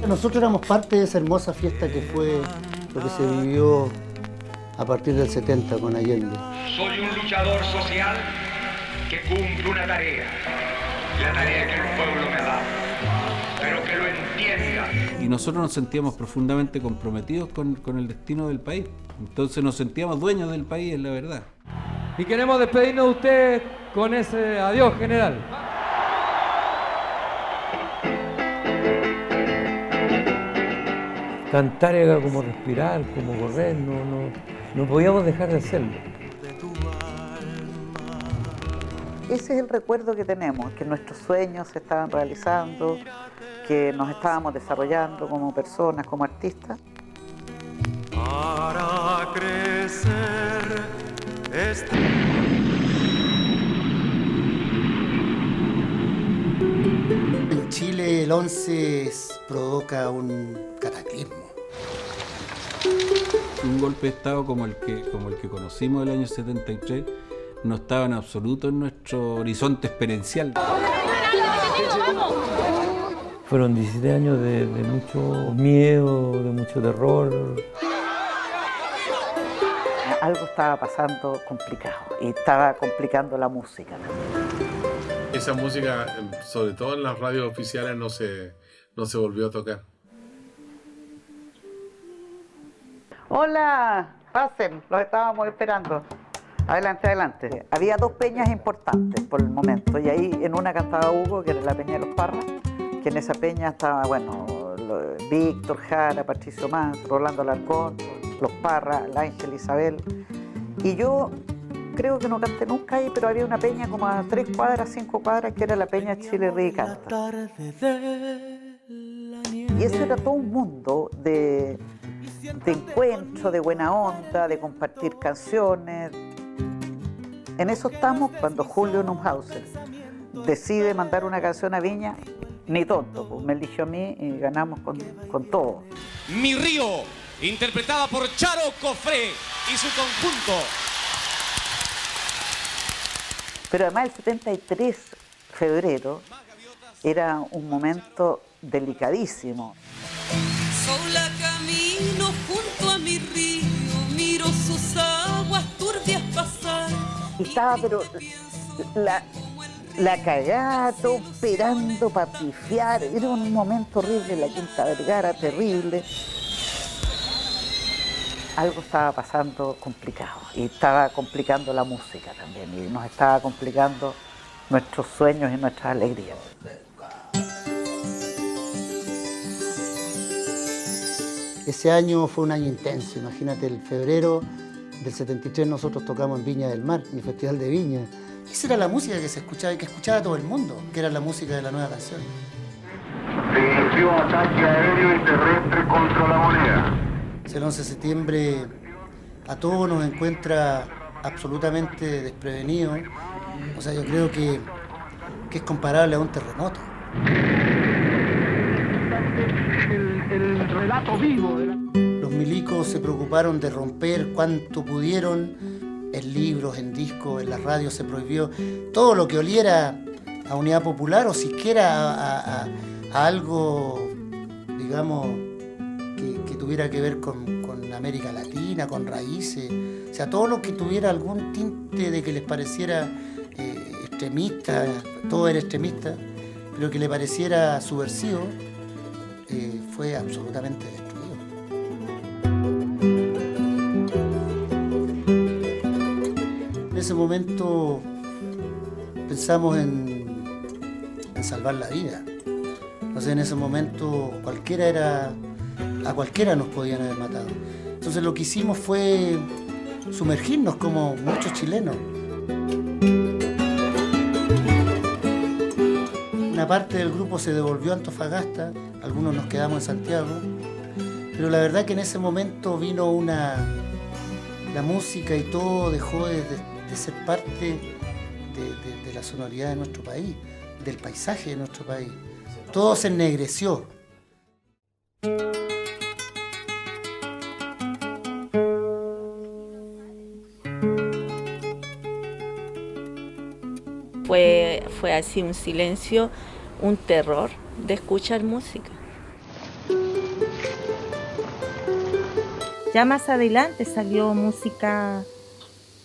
Nosotros éramos parte de esa hermosa fiesta que fue lo que se vivió a partir del 70 con Allende. Soy un luchador social que cumple una tarea, la tarea que el pueblo me ha dado, pero que lo entienda. Y nosotros nos sentíamos profundamente comprometidos con el destino del país. Entonces nos sentíamos dueños del país, es la verdad. Y queremos despedirnos de usted con ese adiós, general. Cantar era como respirar, como correr, no podíamos dejar de hacerlo. Ese es el recuerdo que tenemos, que nuestros sueños se estaban realizando, que nos estábamos desarrollando como personas, como artistas. Para crecer En Chile el 11 provoca un cataclismo. Un golpe de Estado como el que conocimos el año 73 no estaba en absoluto en nuestro horizonte experiencial. Fueron 17 años de mucho miedo, de mucho terror. Algo estaba pasando complicado y estaba complicando la música también. Esa música, sobre todo en las radios oficiales, no se volvió a tocar. Hola, pasen, los estábamos esperando. Adelante, adelante. Había dos peñas importantes por el momento y ahí en una cantaba Hugo, que era la peña de los Parras, que en esa peña estaba, Víctor Jara, Patricio Manso, Rolando Alarcón, los Parras, la Ángel Isabel. Y yo creo que no canté nunca ahí, pero había una peña como a 3 cuadras, 5 cuadras, que era la peña Chile Ríe y Canta. Y eso era todo un mundo de encuentro, de buena onda, de compartir canciones. En eso estamos cuando Julio Neuhauser decide mandar una canción a Viña, ni tonto, pues me eligió a mí y ganamos con todo. Mi río, interpretada por Charo Cofré y su conjunto. Pero además el 73, febrero, era un momento delicadísimo. Sola camino junto a mi río, miro sus aguas turbias pasar. Y estaba, pero la cagada, todo esperando para pifiar. Era un momento horrible en la Quinta Vergara, terrible. Algo estaba pasando complicado y estaba complicando la música también y nos estaba complicando nuestros sueños y nuestras alegrías. Ese año fue un año intenso, imagínate, el febrero del 73 nosotros tocamos en Viña del Mar, en el Festival de Viña. Esa era la música que se escuchaba y que escuchaba todo el mundo, que era la música de la nueva canción. Se inició ataque aéreo y terrestre contra la moneda. El 11 de septiembre a todos nos encuentra absolutamente desprevenidos. O sea, yo creo que es comparable a un terremoto. El relato vivo. Los milicos se preocuparon de romper cuanto pudieron en libros, en discos, en las radios se prohibió todo lo que oliera a unidad popular o siquiera a algo, digamos, que tuviera que ver con América Latina, con raíces, o sea, todo lo que tuviera algún tinte de que les pareciera extremista, todo era extremista, pero que le pareciera subversivo, fue absolutamente destruido. En ese momento pensamos en salvar la vida. Entonces en ese momento a cualquiera nos podían haber matado. Entonces lo que hicimos fue sumergirnos como muchos chilenos. Una parte del grupo se devolvió a Antofagasta, algunos nos quedamos en Santiago, pero la verdad que en ese momento vino la música y todo dejó de ser parte de la sonoridad de nuestro país, del paisaje de nuestro país. Todo se ennegreció. Fue así un silencio, un terror de escuchar música. Ya más adelante salió música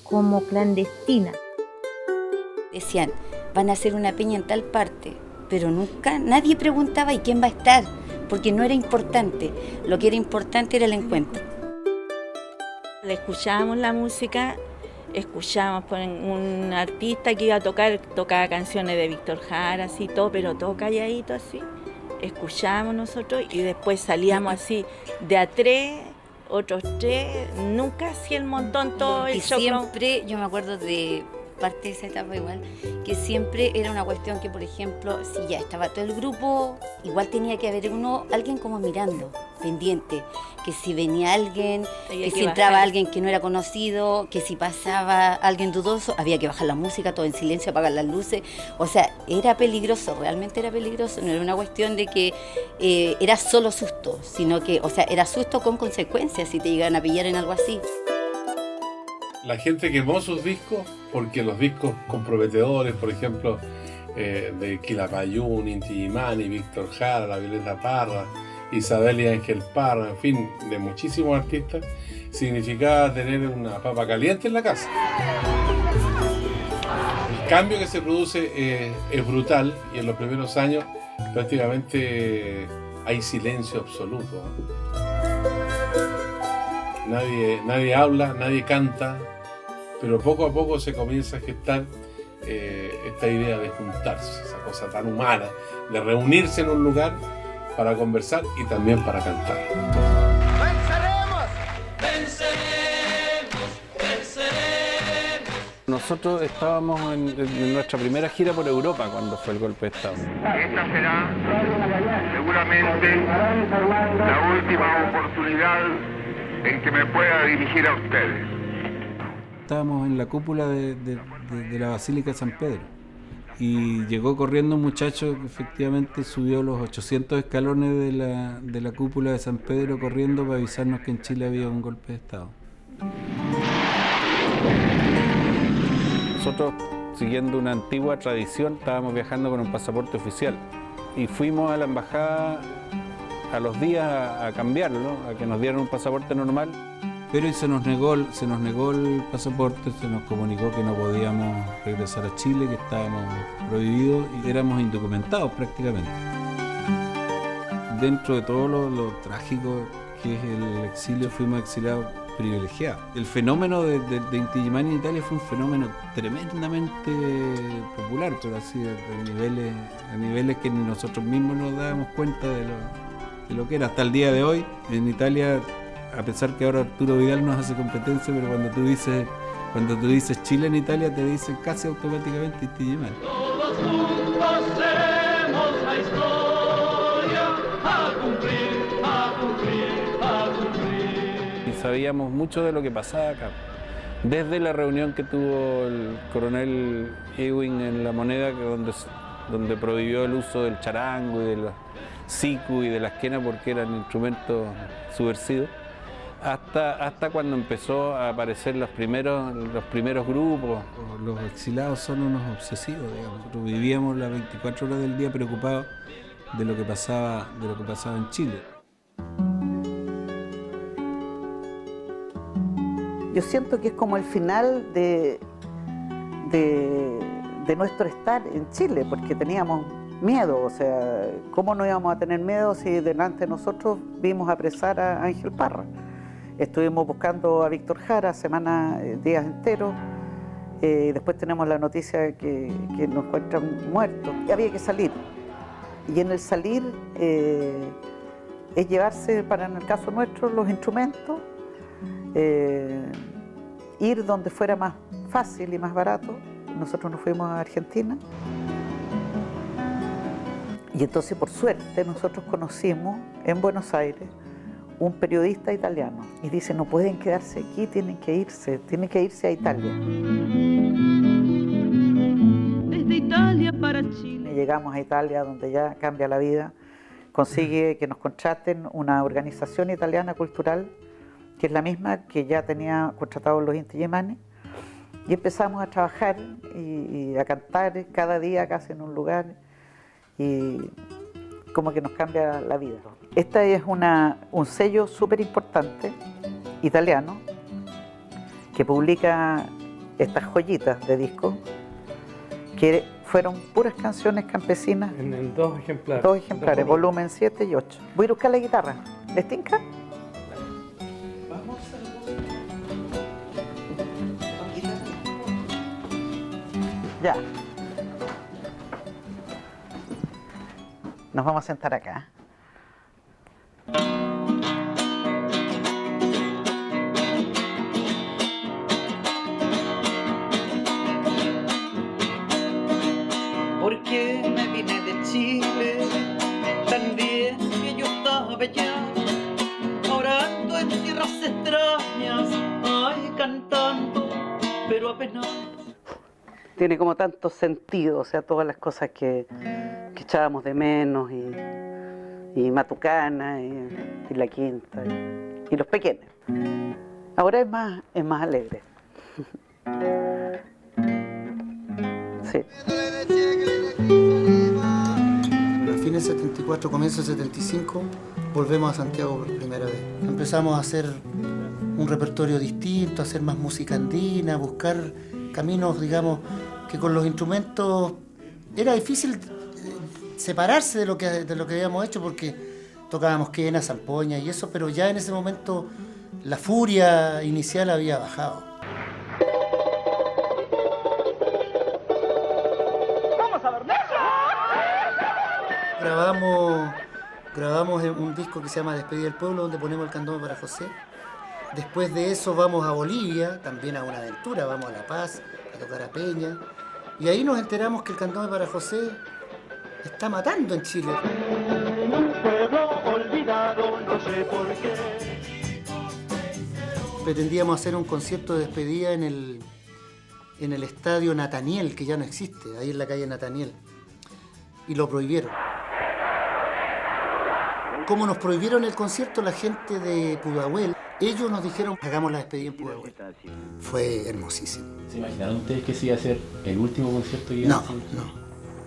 como clandestina. Decían, van a hacer una peña en tal parte, pero nunca, nadie preguntaba ¿y quién va a estar? Porque no era importante, lo que era importante era el encuentro. Le escuchábamos la música, escuchábamos por un artista que iba a tocaba canciones de Víctor Jara, así todo, pero todo calladito así. Escuchábamos nosotros y después salíamos así de a 3, otros 3, nunca así el montón todo y el show. Siempre, yo me acuerdo de parte de esa etapa igual, que siempre era una cuestión que, por ejemplo, si ya estaba todo el grupo, igual tenía que haber alguien como mirando, pendiente, que si venía alguien, que si entraba alguien que no era conocido, que si pasaba alguien dudoso, había que bajar la música, todo en silencio, apagar las luces, o sea, era peligroso, realmente era peligroso, no era una cuestión de que era solo susto, sino que, o sea, era susto con consecuencias si te llegaban a pillar en algo así. La gente quemó sus discos porque los discos comprometedores, por ejemplo, de Quilapayún, Inti Illimani, Víctor Jara, La Violeta Parra, Isabel y Ángel Parra, en fin, de muchísimos artistas, significaba tener una papa caliente en la casa. El cambio que se produce es brutal y en los primeros años prácticamente hay silencio absoluto. Nadie habla, nadie canta, pero poco a poco se comienza a gestar esta idea de juntarse, esa cosa tan humana, de reunirse en un lugar para conversar y también para cantar. ¡Venceremos! ¡Venceremos! ¡Venceremos! Nosotros estábamos en nuestra primera gira por Europa cuando fue el golpe de Estado. Esta será seguramente la última oportunidad en que me pueda dirigir a ustedes. Estábamos en la cúpula de la Basílica de San Pedro y llegó corriendo un muchacho que efectivamente subió los 800 escalones de la cúpula de San Pedro corriendo para avisarnos que en Chile había un golpe de Estado. Nosotros, siguiendo una antigua tradición, estábamos viajando con un pasaporte oficial y fuimos a la embajada a los días a cambiarlo, a que nos dieran un pasaporte normal. Pero se nos negó el pasaporte, se nos comunicó que no podíamos regresar a Chile, que estábamos prohibidos y éramos indocumentados prácticamente. Dentro de todo lo trágico que es el exilio, fuimos exiliados privilegiados. El fenómeno de Inti Illimani en Italia fue un fenómeno tremendamente popular, pero así a niveles que ni nosotros mismos nos dábamos cuenta de lo que era. Hasta el día de hoy, en Italia, a pesar que ahora Arturo Vidal nos hace competencia, pero cuando tú dices Chile en Italia, te dicen casi automáticamente Inti Illimani. Todos juntos seremos la historia a cumplir, a cumplir, a cumplir. Y sabíamos mucho de lo que pasaba acá. Desde la reunión que tuvo el coronel Ewing en La Moneda, donde prohibió el uso del charango y de la sicu y de las quenas porque eran instrumentos subversivos, hasta cuando empezó a aparecer los primeros grupos. Los exiliados son unos obsesivos, digamos. Nosotros vivíamos las 24 horas del día preocupados de lo que pasaba en Chile. Yo siento que es como el final de nuestro estar en Chile, porque teníamos miedo, o sea, ¿cómo no íbamos a tener miedo si delante de nosotros vimos apresar a Ángel Parra? Estuvimos buscando a Víctor Jara días enteros, después tenemos la noticia que nos encuentran muertos. Y había que salir, y en el salir es llevarse, para en el caso nuestro, los instrumentos, ir donde fuera más fácil y más barato. Nosotros nos fuimos a Argentina. Y entonces, por suerte, nosotros conocimos en Buenos Aires un periodista italiano. Y dice, no pueden quedarse aquí, tienen que irse a Italia. Desde Italia para Chile. Y llegamos a Italia, donde ya cambia la vida. Consigue que nos contraten una organización italiana cultural, que es la misma que ya tenía contratados los Inti Illimani. Y empezamos a trabajar y a cantar cada día casi en un lugar. Y como que nos cambia la vida. Esta es un sello súper importante italiano que publica estas joyitas de disco que fueron puras canciones campesinas. En 2 ejemplares. 2 ejemplares, volumen 7 y 8. Voy a ir a buscar la guitarra. ¿Les tinca? Ya. Nos vamos a sentar acá. Porque me vine de Chile, también que yo estaba ya, orando en tierras extrañas, ay, cantando, pero apenas. Tiene como tanto sentido, o sea, todas las cosas que echábamos de menos, y Matucana, y La Quinta, y Los Pequeños. Ahora es más alegre. Sí. A fines del 74, comienzo del 75, volvemos a Santiago por primera vez. Empezamos a hacer un repertorio distinto, a hacer más música andina, a buscar caminos, digamos, que con los instrumentos era difícil separarse de lo que habíamos hecho, porque tocábamos quena, zampoña y eso, pero ya en ese momento la furia inicial había bajado. Grabamos un disco que se llama Despedida del Pueblo, donde ponemos el candombe para José. Después de eso vamos a Bolivia, también a una aventura, vamos a La Paz, a tocar a Peña. Y ahí nos enteramos que el candombe para José está matando en Chile. En un pueblo olvidado, no sé por qué. Pretendíamos hacer un concierto de despedida en el estadio Nataniel, que ya no existe, ahí en la calle Nataniel. Y lo prohibieron. Como nos prohibieron el concierto, la gente de Pudahuel, ellos nos dijeron, hagamos la despedida en Pudahuel. Fue hermosísimo. ¿Se imaginaron ustedes que se iba a ser el último concierto que iban a hacer? No.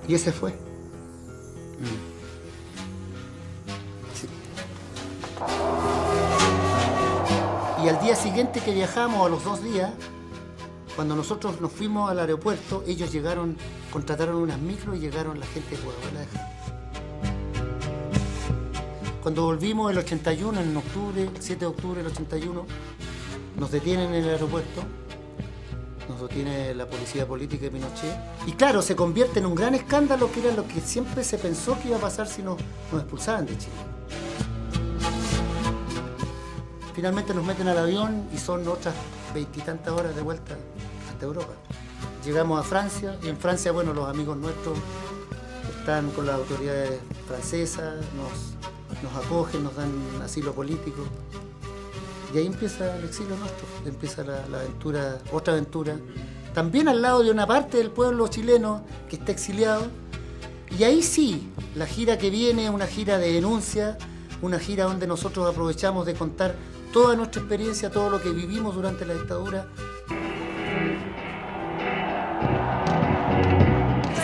Y ese fue. Sí. Y al día siguiente que viajamos, a los 2 días, cuando nosotros nos fuimos al aeropuerto, ellos llegaron, contrataron unas micros y llegaron la gente de Pudahuel a dejar. Cuando volvimos el 81, en octubre, el 7 de octubre del 81, nos detienen en el aeropuerto, nos detiene la policía política de Pinochet. Y claro, se convierte en un gran escándalo, que era lo que siempre se pensó que iba a pasar si nos expulsaban de Chile. Finalmente nos meten al avión y son otras 20 y tantas horas de vuelta hasta Europa. Llegamos a Francia y en Francia, bueno, los amigos nuestros están con las autoridades francesas, nos acogen, nos dan asilo político. Y ahí empieza el exilio nuestro, empieza la aventura, otra aventura. También al lado de una parte del pueblo chileno que está exiliado. Y ahí sí, la gira que viene es una gira de denuncia, una gira donde nosotros aprovechamos de contar toda nuestra experiencia, todo lo que vivimos durante la dictadura.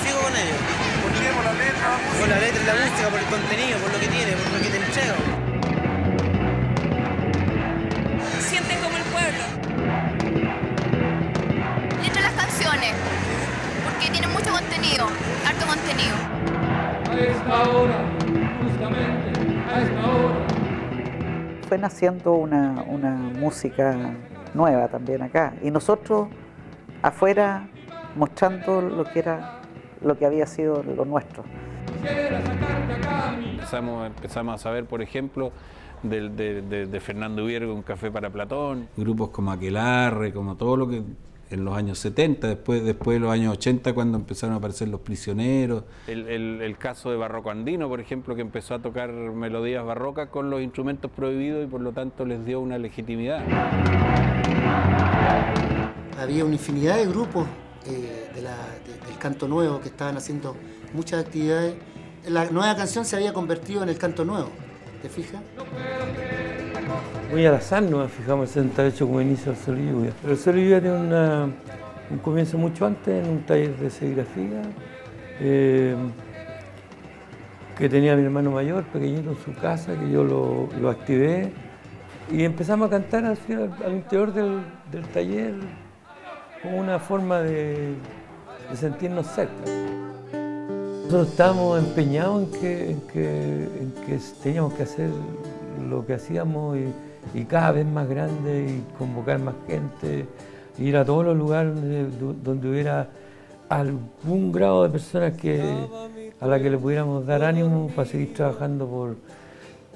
Sigo con ellos. ¿Por qué? ¿Por la letra? Por la letra y la música, por el contenido, por lo que tiene, por lo que te entrega. Sienten como el pueblo. Letra las canciones, porque tienen mucho contenido, harto contenido. A esta hora, justamente, a esta hora. Fue naciendo una música nueva también acá. Y nosotros afuera mostrando lo que había sido lo nuestro. Empezamos a saber, por ejemplo, de Fernando Viergo, Un Café para Platón. Grupos como Aquelarre, como todo lo que en los años 70, después de los años 80, cuando empezaron a aparecer Los Prisioneros. El caso de Barroco Andino, por ejemplo, que empezó a tocar melodías barrocas con los instrumentos prohibidos y por lo tanto les dio una legitimidad. Había una infinidad de grupos del canto nuevo que estaban haciendo muchas actividades. La nueva canción se había convertido en el canto nuevo, ¿te fijas? Muy al azar nos fijamos el 78 como inicio del Sol y Lluvia. Pero el Sol y Lluvia tiene un comienzo mucho antes, en un taller de serigrafía, que tenía mi hermano mayor, pequeñito en su casa, que yo lo activé. Y empezamos a cantar así al interior del taller como una forma de sentirnos cerca. Nosotros estábamos empeñados en que teníamos que hacer lo que hacíamos y cada vez más grande y convocar más gente, ir a todos los lugares donde hubiera algún grado de personas a la que le pudiéramos dar ánimo para seguir trabajando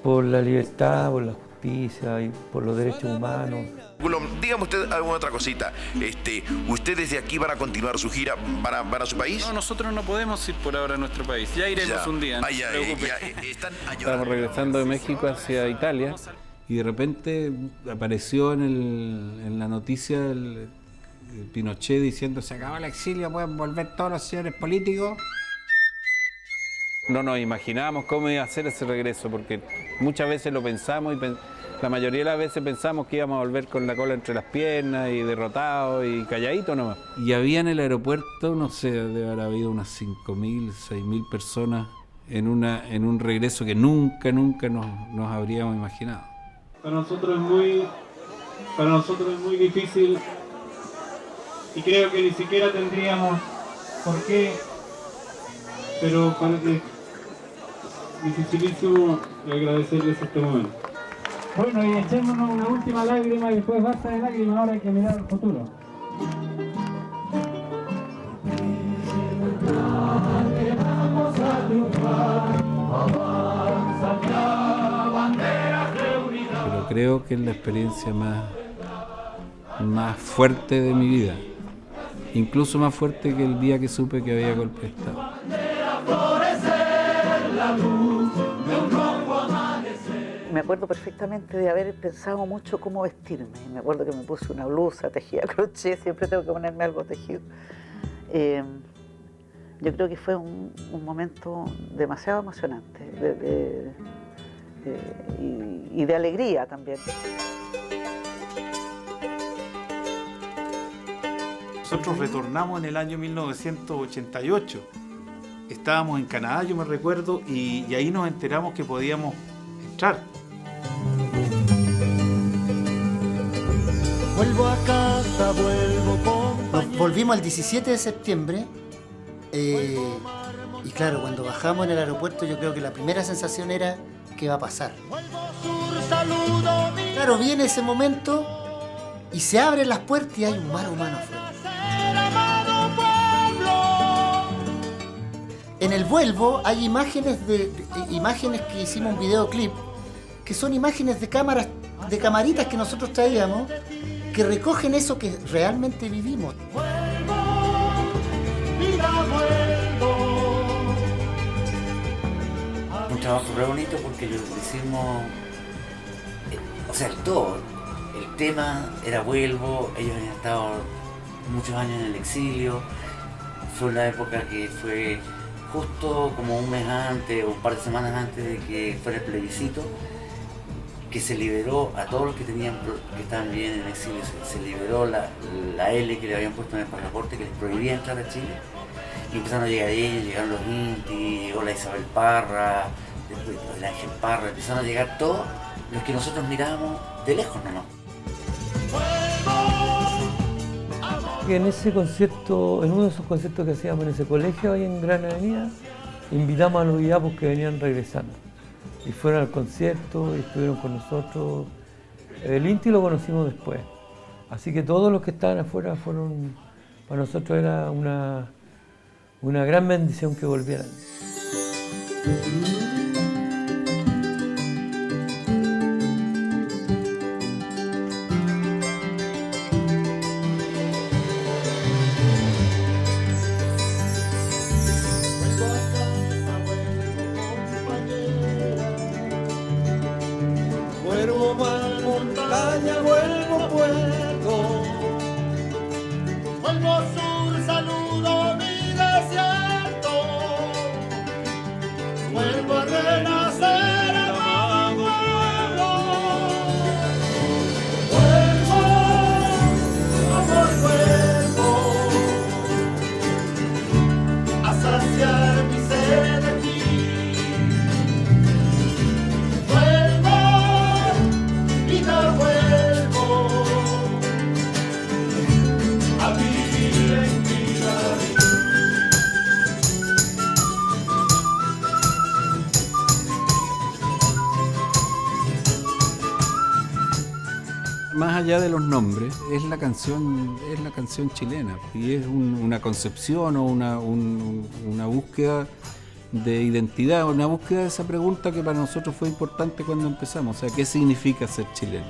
por la libertad, por la justicia y por los derechos humanos. Dígame usted alguna otra cosita. ¿Ustedes de aquí van a continuar su gira? ¿Van a su país? No, nosotros no podemos ir por ahora a nuestro país. Ya iremos un día, no se preocupe. Estábamos regresando de México hacia Italia y de repente apareció en la noticia el Pinochet diciendo: se acabó el exilio, pueden volver todos los señores políticos. No nos imaginábamos cómo iba a ser ese regreso, porque muchas veces lo pensamos y la mayoría de las veces pensamos que íbamos a volver con la cola entre las piernas y derrotados y calladitos nomás. Y había en el aeropuerto, no sé, debe haber habido unas 5.000, 6.000 personas en un regreso que nunca nos habríamos imaginado. Para nosotros es muy difícil y creo que ni siquiera tendríamos por qué, pero para que dificilísimo agradecerles este momento. Bueno, y echémonos una última lágrima y después basta de lágrimas, ahora hay que mirar al futuro. Pero creo que es la experiencia más fuerte de mi vida, incluso más fuerte que el día que supe que había golpe de Estado. Me acuerdo perfectamente de haber pensado mucho cómo vestirme. Me acuerdo que me puse una blusa tejida a crochet, siempre tengo que ponerme algo tejido. Yo creo que fue un momento demasiado emocionante y de alegría también. Nosotros retornamos en el año 1988. Estábamos en Canadá, yo me recuerdo, y ahí nos enteramos que podíamos entrar. Vuelvo a casa, Nos volvimos el 17 de septiembre y claro, cuando bajamos en el aeropuerto yo creo que la primera sensación era ¿qué va a pasar? Claro, viene ese momento y se abren las puertas y hay un mar humano afuera. En el Vuelvo hay imágenes que hicimos un videoclip que son imágenes de camaritas que nosotros traíamos que recogen eso que realmente vivimos. Un trabajo re bonito porque lo hicimos, todo. El tema era Vuelvo, ellos habían estado muchos años en el exilio, fue una época que fue justo como un mes antes o un par de semanas antes de que fuera el plebiscito, que se liberó a todos los que estaban viviendo en el exilio, se liberó la L que le habían puesto en el pasaporte que les prohibía entrar a Chile, y empezaron a llegar ellos, llegaron los Inti, llegó la Isabel Parra, después el Ángel Parra, empezaron a llegar todos los que nosotros mirábamos de lejos nomás. En ese concierto, en uno de esos conciertos que hacíamos en ese colegio ahí en Gran Avenida, invitamos a los guiapos que venían regresando. Y fueron al concierto y estuvieron con nosotros. El Inti lo conocimos después. Así que todos los que estaban afuera para nosotros era una gran bendición que volvieran. Vida más allá de los nombres, es la canción chilena y es una concepción o una búsqueda de identidad, una búsqueda de esa pregunta que para nosotros fue importante cuando empezamos, o sea, ¿qué significa ser chileno?